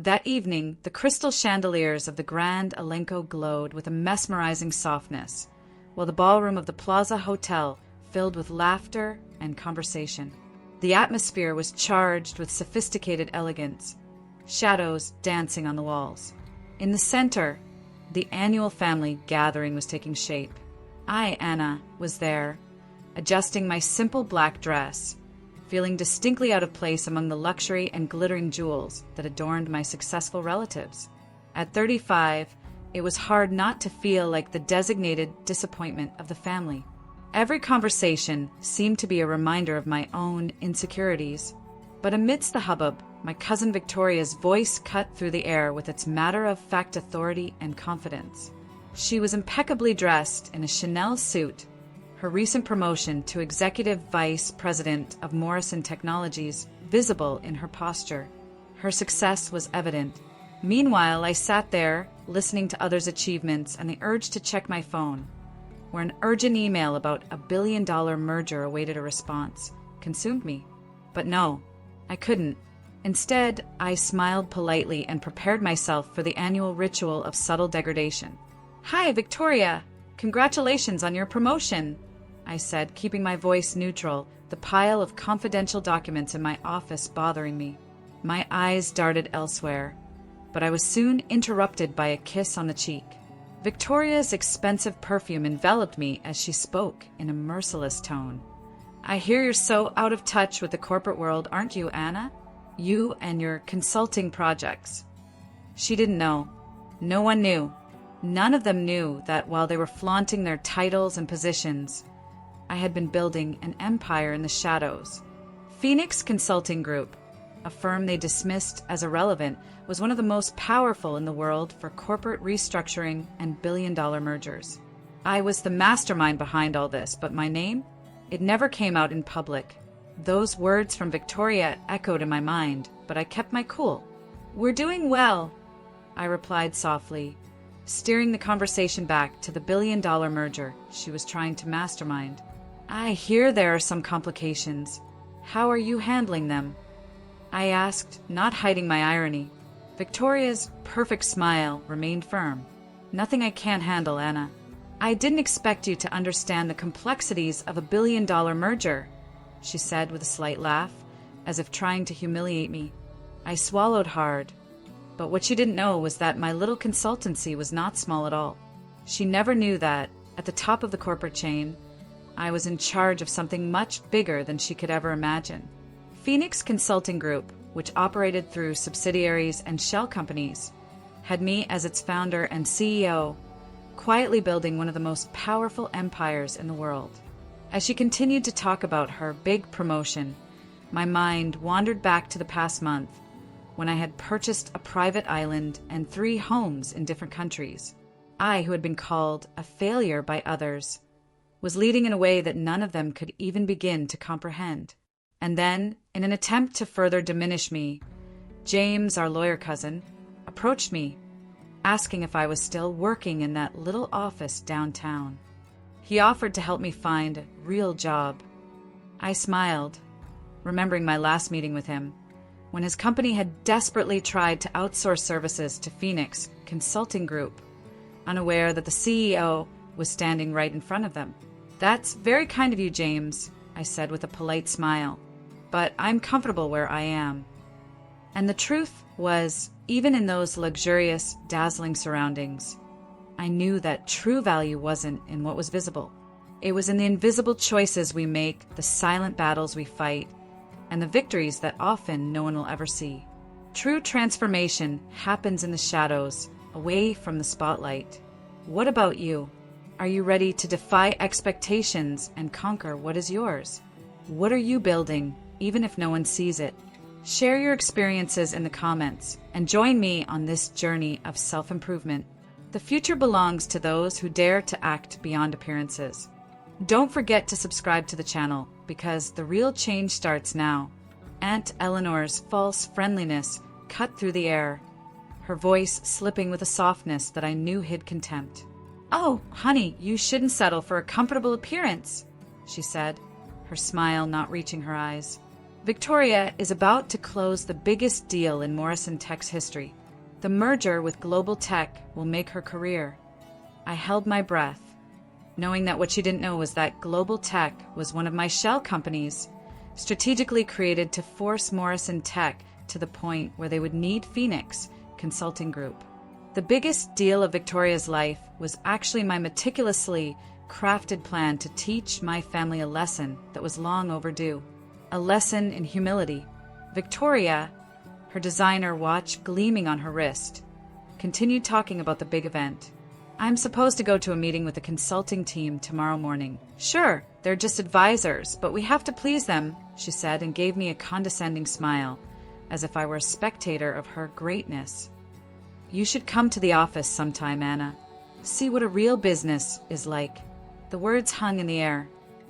That evening, the crystal chandeliers of the Grand Elenco glowed with a mesmerizing softness, while the ballroom of the Plaza Hotel filled with laughter and conversation. The atmosphere was charged with sophisticated elegance, shadows dancing on the walls. In the center, the annual family gathering was taking shape. I, Anna, was there, adjusting my simple black dress, feeling distinctly out of place among the luxury and glittering jewels that adorned my successful relatives. At 35, it was hard not to feel like the designated disappointment of the family. Every conversation seemed to be a reminder of my own insecurities. But amidst the hubbub, my cousin Victoria's voice cut through the air with its matter-of-fact authority and confidence. She was impeccably dressed in a Chanel suit, her recent promotion to Executive Vice President of Morrison Technologies visible in her posture. Her success was evident. Meanwhile, I sat there, listening to others' achievements, and the urge to check my phone, where an urgent email about a billion-dollar merger awaited a response, consumed me. But no, I couldn't. Instead, I smiled politely and prepared myself for the annual ritual of subtle degradation. "Hi, Victoria! Congratulations on your promotion!" I said, keeping my voice neutral, the pile of confidential documents in my office bothering me. My eyes darted elsewhere, but I was soon interrupted by a kiss on the cheek. Victoria's expensive perfume enveloped me as she spoke in a merciless tone. "I hear you're so out of touch with the corporate world, aren't you, Anna? You and your consulting projects." She didn't know. No one knew. None of them knew that while they were flaunting their titles and positions, I had been building an empire in the shadows. Phoenix Consulting Group, a firm they dismissed as irrelevant, was one of the most powerful in the world for corporate restructuring and billion-dollar mergers. I was the mastermind behind all this, but my name? It never came out in public. Those words from Victoria echoed in my mind, but I kept my cool. "We're doing well," I replied softly, steering the conversation back to the billion-dollar merger she was trying to mastermind. "I hear there are some complications. How are you handling them?" I asked, not hiding my irony. Victoria's perfect smile remained firm. "Nothing I can't handle, Anna. I didn't expect you to understand the complexities of a billion-dollar merger," she said with a slight laugh, as if trying to humiliate me. I swallowed hard, but what she didn't know was that my little consultancy was not small at all. She never knew that, at the top of the corporate chain, I was in charge of something much bigger than she could ever imagine. Phoenix Consulting Group, which operated through subsidiaries and shell companies, had me as its founder and CEO, quietly building one of the most powerful empires in the world. As she continued to talk about her big promotion, my mind wandered back to the past month, when I had purchased a private island and 3 homes in different countries. I, who had been called a failure by others, was leading in a way that none of them could even begin to comprehend. And then, in an attempt to further diminish me, James, our lawyer cousin, approached me, asking if I was still working in that little office downtown. He offered to help me find a real job. I smiled, remembering my last meeting with him, when his company had desperately tried to outsource services to Phoenix Consulting Group, unaware that the CEO was standing right in front of them. "That's very kind of you, James," I said with a polite smile, "but I'm comfortable where I am." And the truth was, even in those luxurious, dazzling surroundings, I knew that true value wasn't in what was visible. It was in the invisible choices we make, the silent battles we fight, and the victories that often no one will ever see. True transformation happens in the shadows, away from the spotlight. What about you? Are you ready to defy expectations and conquer what is yours? What are you building, even if no one sees it? Share your experiences in the comments and join me on this journey of self-improvement. The future belongs to those who dare to act beyond appearances. Don't forget to subscribe to the channel, because the real change starts now. Aunt Eleanor's false friendliness cut through the air, her voice slipping with a softness that I knew hid contempt. "Oh, honey, you shouldn't settle for a comfortable appearance," she said, her smile not reaching her eyes. Victoria is about to close the biggest deal in Morrison Tech's history. The merger with Global Tech will make her career. I held my breath, knowing that what she didn't know was that Global Tech was one of my shell companies, strategically created to force Morrison Tech to the point where they would need Phoenix Consulting Group. The biggest deal of Victoria's life was actually my meticulously crafted plan to teach my family a lesson that was long overdue. A lesson in humility. Victoria, her designer watch gleaming on her wrist, continued talking about the big event. I'm supposed to go to a meeting with the consulting team tomorrow morning. Sure, they're just advisors, but we have to please them, she said, and gave me a condescending smile, as if I were a spectator of her greatness. You should come to the office sometime, Anna. See what a real business is like. The words hung in the air.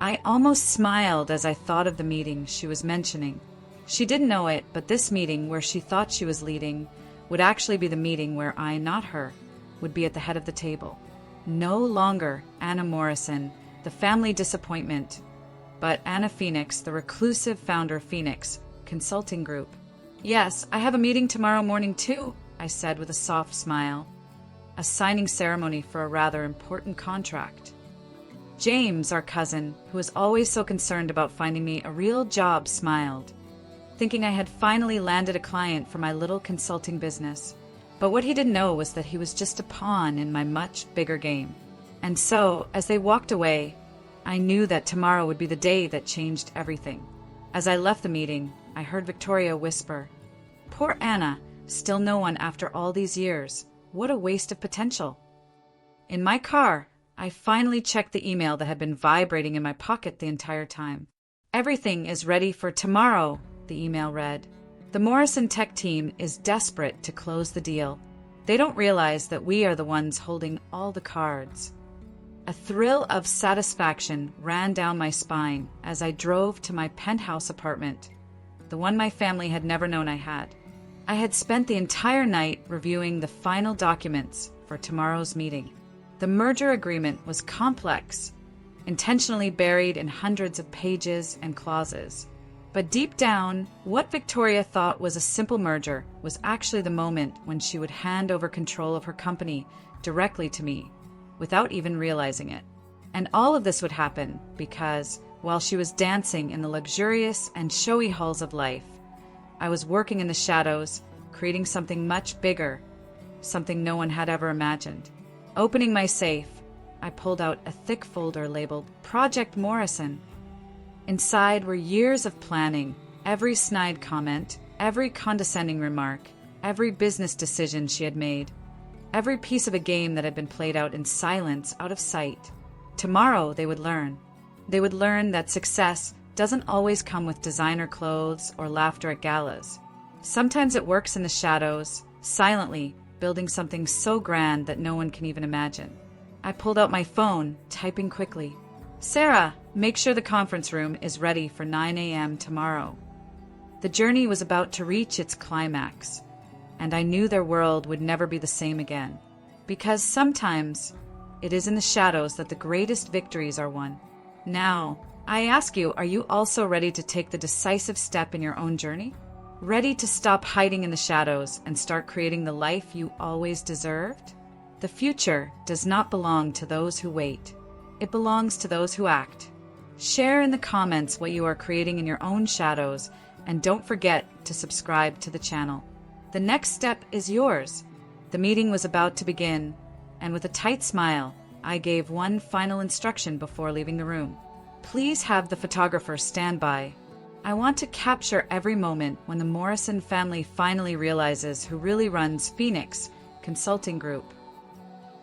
I almost smiled as I thought of the meeting she was mentioning. She didn't know it, but this meeting where she thought she was leading would actually be the meeting where I, not her, would be at the head of the table. No longer Anna Morrison, the family disappointment, but Anna Phoenix, the reclusive founder of Phoenix Consulting Group. Yes, I have a meeting tomorrow morning too, I said with a soft smile. A signing ceremony for a rather important contract. James, our cousin, who was always so concerned about finding me a real job, smiled, thinking I had finally landed a client for my little consulting business. But what he didn't know was that he was just a pawn in my much bigger game. And so, as they walked away, I knew that tomorrow would be the day that changed everything. As I left the meeting, I heard Victoria whisper, "Poor Anna, still no one after all these years. What a waste of potential." In my car, I finally checked the email that had been vibrating in my pocket the entire time. "Everything is ready for tomorrow," the email read. "The Morrison Tech team is desperate to close the deal. They don't realize that we are the ones holding all the cards." A thrill of satisfaction ran down my spine as I drove to my penthouse apartment, the one my family had never known I had. I had spent the entire night reviewing the final documents for tomorrow's meeting. The merger agreement was complex, intentionally buried in hundreds of pages and clauses. But deep down, what Victoria thought was a simple merger was actually the moment when she would hand over control of her company directly to me, without even realizing it. And all of this would happen because, while she was dancing in the luxurious and showy halls of life, I was working in the shadows, creating something much bigger, something no one had ever imagined. Opening my safe, I pulled out a thick folder labeled Project Morrison. Inside were years of planning, every snide comment, every condescending remark, every business decision she had made, every piece of a game that had been played out in silence, out of sight. Tomorrow they would learn. They would learn that success doesn't always come with designer clothes or laughter at galas. Sometimes it works in the shadows, silently, building something so grand that no one can even imagine. I pulled out my phone, typing quickly. "Sarah, make sure the conference room is ready for 9 a.m. tomorrow." The journey was about to reach its climax, and I knew their world would never be the same again. Because sometimes it is in the shadows that the greatest victories are won. Now, I ask you, are you also ready to take the decisive step in your own journey? Ready to stop hiding in the shadows and start creating the life you always deserved? The future does not belong to those who wait. It belongs to those who act. Share in the comments what you are creating in your own shadows, and don't forget to subscribe to the channel. The next step is yours. The meeting was about to begin, and with a tight smile, I gave one final instruction before leaving the room. Please have the photographer stand by. I want to capture every moment when the Morrison family finally realizes who really runs Phoenix Consulting Group.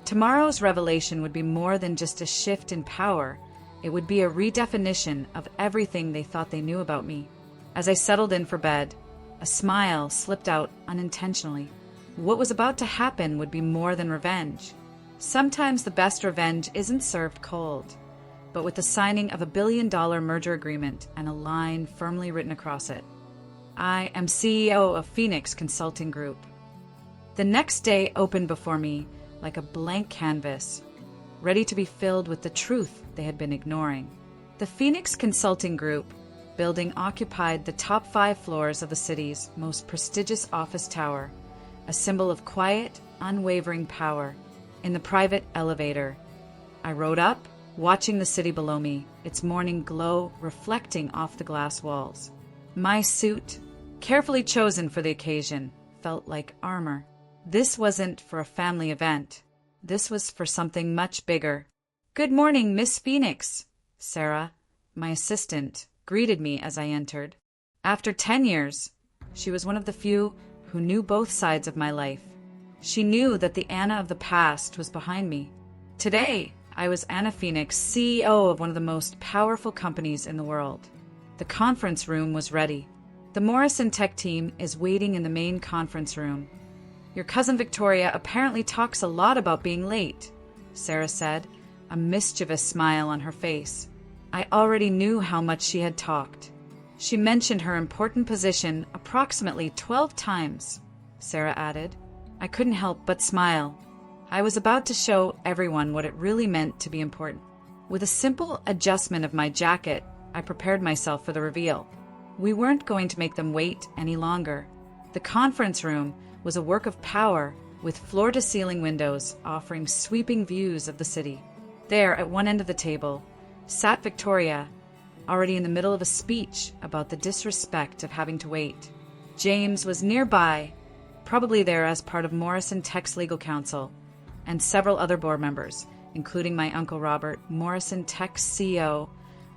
Tomorrow's revelation would be more than just a shift in power. It would be a redefinition of everything they thought they knew about me. As I settled in for bed, a smile slipped out unintentionally. What was about to happen would be more than revenge. Sometimes the best revenge isn't served cold, but with the signing of a $1 billion merger agreement and a line firmly written across it. I am CEO of Phoenix Consulting Group. The next day opened before me like a blank canvas, ready to be filled with the truth they had been ignoring. The Phoenix Consulting Group, building occupied the top 5 floors of the city's most prestigious office tower, a symbol of quiet, unwavering power. In the private elevator, I rode up, watching the city below me, its morning glow reflecting off the glass walls. My suit, carefully chosen for the occasion, felt like armor. This wasn't for a family event. This was for something much bigger. "Good morning, Miss Phoenix." Sarah, my assistant, greeted me as I entered. After 10 years, she was one of the few who knew both sides of my life. She knew that the Anna of the past was behind me. Today, I was Anna Phoenix, CEO of one of the most powerful companies in the world. The conference room was ready. "The Morrison Tech team is waiting in the main conference room. Your cousin Victoria apparently talks a lot about being late," Sarah said, a mischievous smile on her face. I already knew how much she had talked. "She mentioned her important position approximately 12 times, Sarah added. I couldn't help but smile. I was about to show everyone what it really meant to be important. With a simple adjustment of my jacket, I prepared myself for the reveal. We weren't going to make them wait any longer. The conference room was a work of power, with floor-to-ceiling windows offering sweeping views of the city. There, at one end of the table, sat Victoria, already in the middle of a speech about the disrespect of having to wait. James was nearby, probably there as part of Morrison Tech's legal counsel, and several other board members, including my Uncle Robert, Morrison Tech's CEO,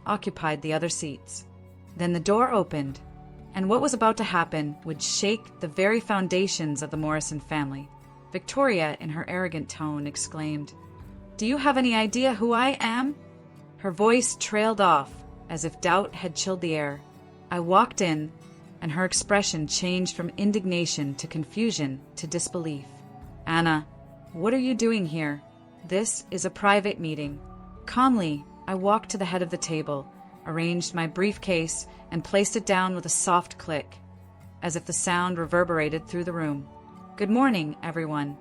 occupied the other seats. Then the door opened, and what was about to happen would shake the very foundations of the Morrison family. Victoria, in her arrogant tone, exclaimed, "Do you have any idea who I am?" Her voice trailed off, as if doubt had chilled the air. I walked in, and her expression changed from indignation to confusion to disbelief. "Anna, what are you doing here? This is a private meeting." Calmly, I walked to the head of the table, arranged my briefcase, and placed it down with a soft click, as if the sound reverberated through the room. "Good morning, everyone."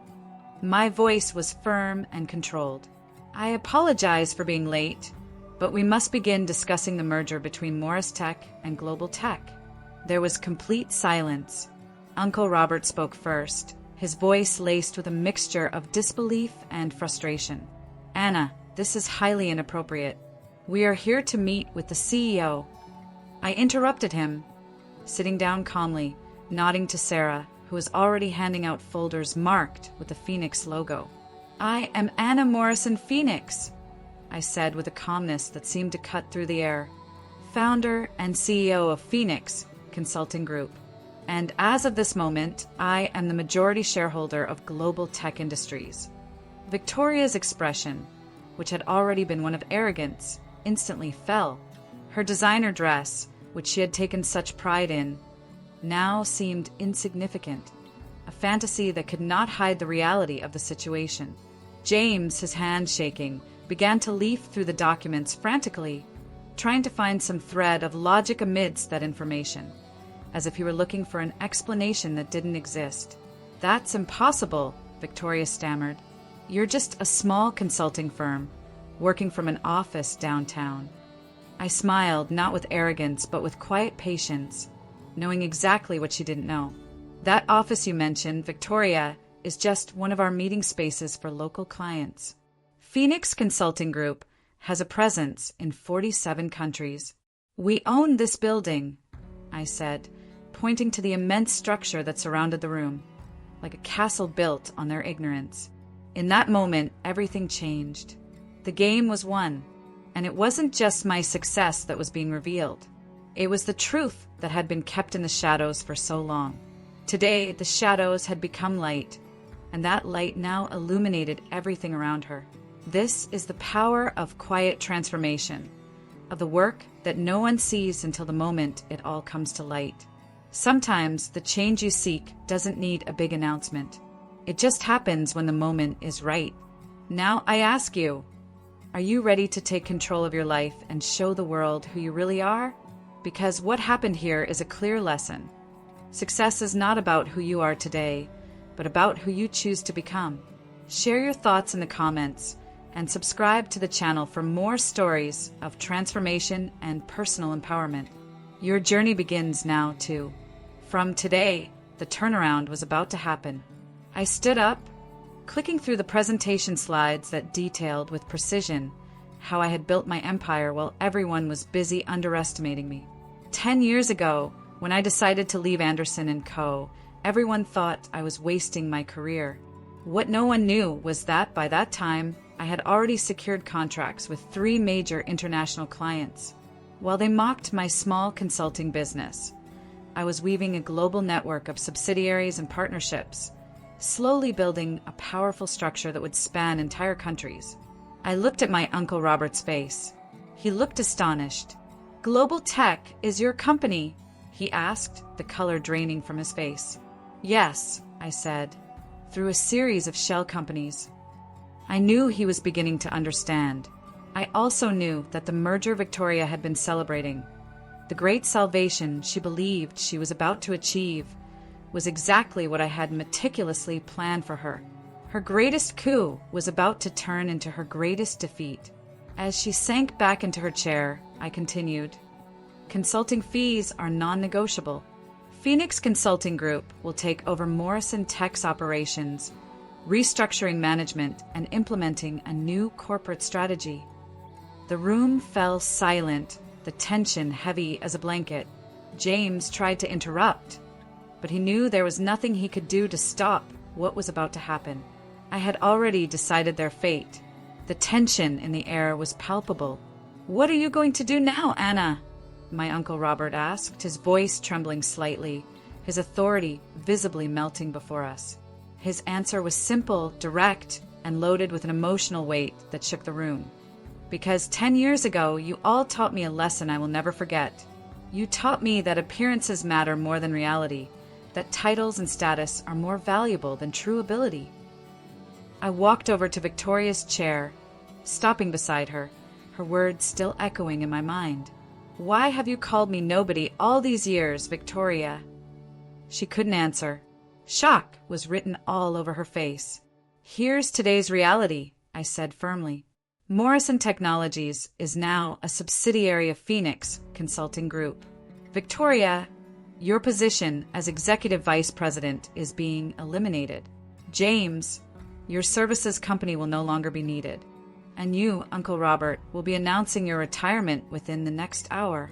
My voice was firm and controlled. "I apologize for being late, but we must begin discussing the merger between Morris Tech and Global Tech." There was complete silence. Uncle Robert spoke first, his voice laced with a mixture of disbelief and frustration. "Anna, this is highly inappropriate. We are here to meet with the CEO." I interrupted him, sitting down calmly, nodding to Sarah, who was already handing out folders marked with the Phoenix logo. "I am Anna Morrison Phoenix," I said with a calmness that seemed to cut through the air, "founder and CEO of Phoenix Consulting Group. And as of this moment, I am the majority shareholder of Global Tech Industries." Victoria's expression, which had already been one of arrogance, instantly fell. Her designer dress, which she had taken such pride in, now seemed insignificant, a fantasy that could not hide the reality of the situation. James, his hand shaking, began to leaf through the documents frantically, trying to find some thread of logic amidst that information, as if he were looking for an explanation that didn't exist. "That's impossible," Victoria stammered. "You're just a small consulting firm, working from an office downtown." I smiled, not with arrogance, but with quiet patience, knowing exactly what she didn't know. "That office you mentioned, Victoria, is just one of our meeting spaces for local clients. Phoenix Consulting Group has a presence in 47 countries. We own this building," I said, pointing to the immense structure that surrounded the room, like a castle built on their ignorance. In that moment, everything changed. The game was won, and it wasn't just my success that was being revealed. It was the truth that had been kept in the shadows for so long. Today, the shadows had become light, and that light now illuminated everything around her. This is the power of quiet transformation, of the work that no one sees until the moment it all comes to light. Sometimes the change you seek doesn't need a big announcement. It just happens when the moment is right. Now I ask you, are you ready to take control of your life and show the world who you really are? Because what happened here is a clear lesson. Success is not about who you are today, but about who you choose to become. Share your thoughts in the comments and subscribe to the channel for more stories of transformation and personal empowerment. Your journey begins now, too. From today, the turnaround was about to happen. I stood up, clicking through the presentation slides that detailed with precision how I had built my empire while everyone was busy underestimating me. 10 years ago, when I decided to leave Anderson & Co., everyone thought I was wasting my career. What no one knew was that by that time, I had already secured contracts with 3 major international clients. While they mocked my small consulting business, I was weaving a global network of subsidiaries and partnerships, slowly building a powerful structure that would span entire countries. I looked at my Uncle Robert's face. He looked astonished. "Global Tech is your company?" he asked, the color draining from his face. "Yes," I said, "through a series of shell companies." I knew he was beginning to understand. I also knew that the merger Victoria had been celebrating, the great salvation she believed she was about to achieve, was exactly what I had meticulously planned for her. Her greatest coup was about to turn into her greatest defeat. As she sank back into her chair, I continued, "Consulting fees are non-negotiable. Phoenix Consulting Group will take over Morrison Tech's operations, restructuring management and implementing a new corporate strategy." The room fell silent, the tension heavy as a blanket. James tried to interrupt, but he knew there was nothing he could do to stop what was about to happen. I had already decided their fate. The tension in the air was palpable. "What are you going to do now, Anna?" my Uncle Robert asked, his voice trembling slightly, his authority visibly melting before us. His answer was simple, direct, and loaded with an emotional weight that shook the room. "Because 10 years ago, you all taught me a lesson I will never forget. You taught me that appearances matter more than reality, that titles and status are more valuable than true ability." I walked over to Victoria's chair, stopping beside her, her words still echoing in my mind. "Why have you called me nobody all these years, Victoria?" She couldn't answer. Shock was written all over her face. "Here's today's reality," I said firmly. "Morrison Technologies is now a subsidiary of Phoenix Consulting Group. Victoria, your position as Executive Vice President is being eliminated. James, your services company will no longer be needed. And you, Uncle Robert, will be announcing your retirement within the next hour."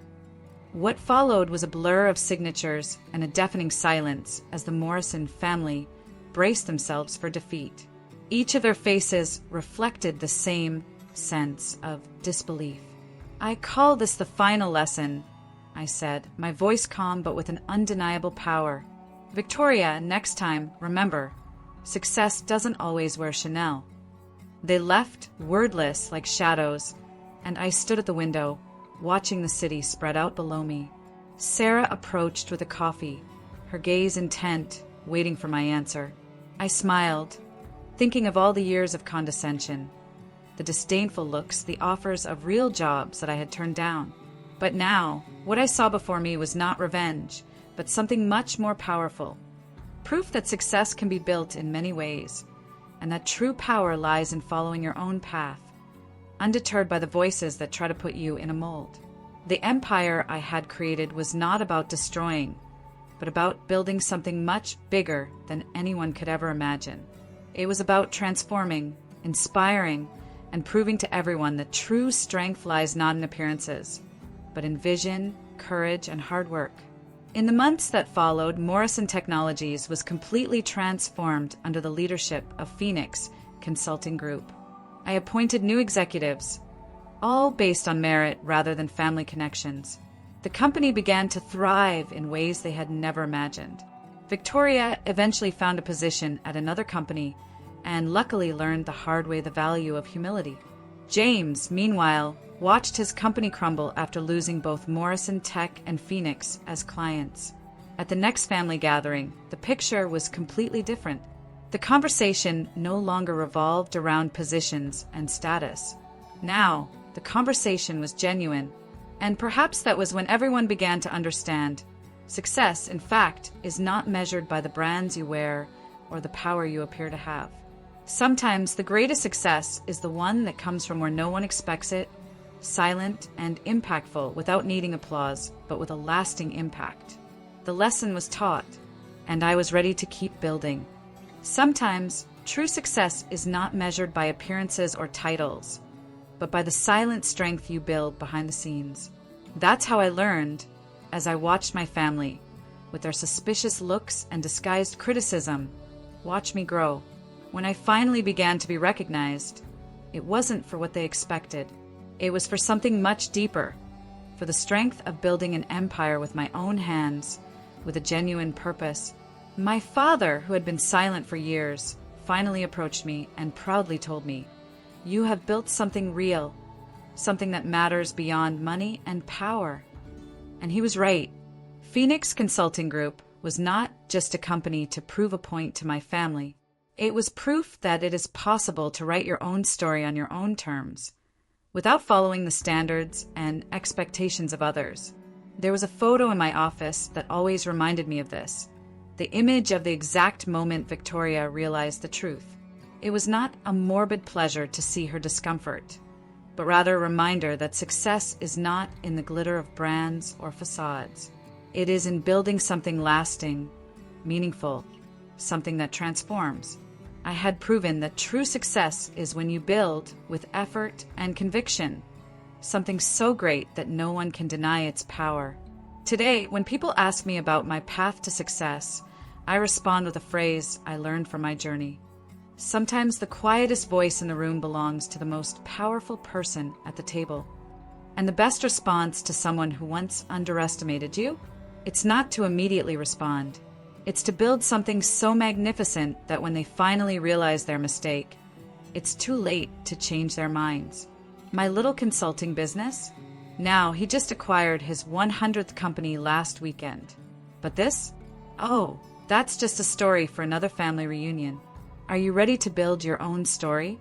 What followed was a blur of signatures and a deafening silence as the Morrison family braced themselves for defeat. Each of their faces reflected the same sense of disbelief. "I call this the final lesson," I said, my voice calm but with an undeniable power. "Victoria, next time, remember, success doesn't always wear Chanel." They left, wordless like shadows, and I stood at the window, watching the city spread out below me. Sarah approached with a coffee, her gaze intent, waiting for my answer. I smiled, thinking of all the years of condescension, the disdainful looks, the offers of real jobs that I had turned down. But now, what I saw before me was not revenge, but something much more powerful. Proof that success can be built in many ways, and that true power lies in following your own path, undeterred by the voices that try to put you in a mold. The empire I had created was not about destroying, but about building something much bigger than anyone could ever imagine. It was about transforming, inspiring, and proving to everyone that true strength lies not in appearances, but in vision, courage, and hard work. In the months that followed, Morrison Technologies was completely transformed under the leadership of Phoenix Consulting Group. I appointed new executives, all based on merit rather than family connections. The company began to thrive in ways they had never imagined. Victoria eventually found a position at another company and luckily learned the hard way the value of humility. James, meanwhile, watched his company crumble after losing both Morrison Tech and Phoenix as clients. At the next family gathering, the picture was completely different. The conversation no longer revolved around positions and status. Now, the conversation was genuine, and perhaps that was when everyone began to understand success, in fact, is not measured by the brands you wear or the power you appear to have. Sometimes the greatest success is the one that comes from where no one expects it, silent and impactful without needing applause, but with a lasting impact. The lesson was taught, and I was ready to keep building. Sometimes, true success is not measured by appearances or titles, but by the silent strength you build behind the scenes. That's how I learned as I watched my family, with their suspicious looks and disguised criticism, watch me grow. When I finally began to be recognized, it wasn't for what they expected. It was for something much deeper, for the strength of building an empire with my own hands, with a genuine purpose. My father, who had been silent for years, finally approached me and proudly told me, "You have built something real, something that matters beyond money and power." And he was right. Phoenix Consulting Group was not just a company to prove a point to my family. It was proof that it is possible to write your own story on your own terms, without following the standards and expectations of others. There was a photo in my office that always reminded me of this, the image of the exact moment Victoria realized the truth. It was not a morbid pleasure to see her discomfort, but rather a reminder that success is not in the glitter of brands or facades. It is in building something lasting, meaningful, something that transforms. I had proven that true success is when you build with effort and conviction, something so great that no one can deny its power. Today, when people ask me about my path to success, I respond with a phrase I learned from my journey. Sometimes the quietest voice in the room belongs to the most powerful person at the table. And the best response to someone who once underestimated you? It's not to immediately respond. It's to build something so magnificent that when they finally realize their mistake, it's too late to change their minds. My little consulting business? Now, he just acquired his 100th company last weekend. But this? Oh, that's just a story for another family reunion. Are you ready to build your own story?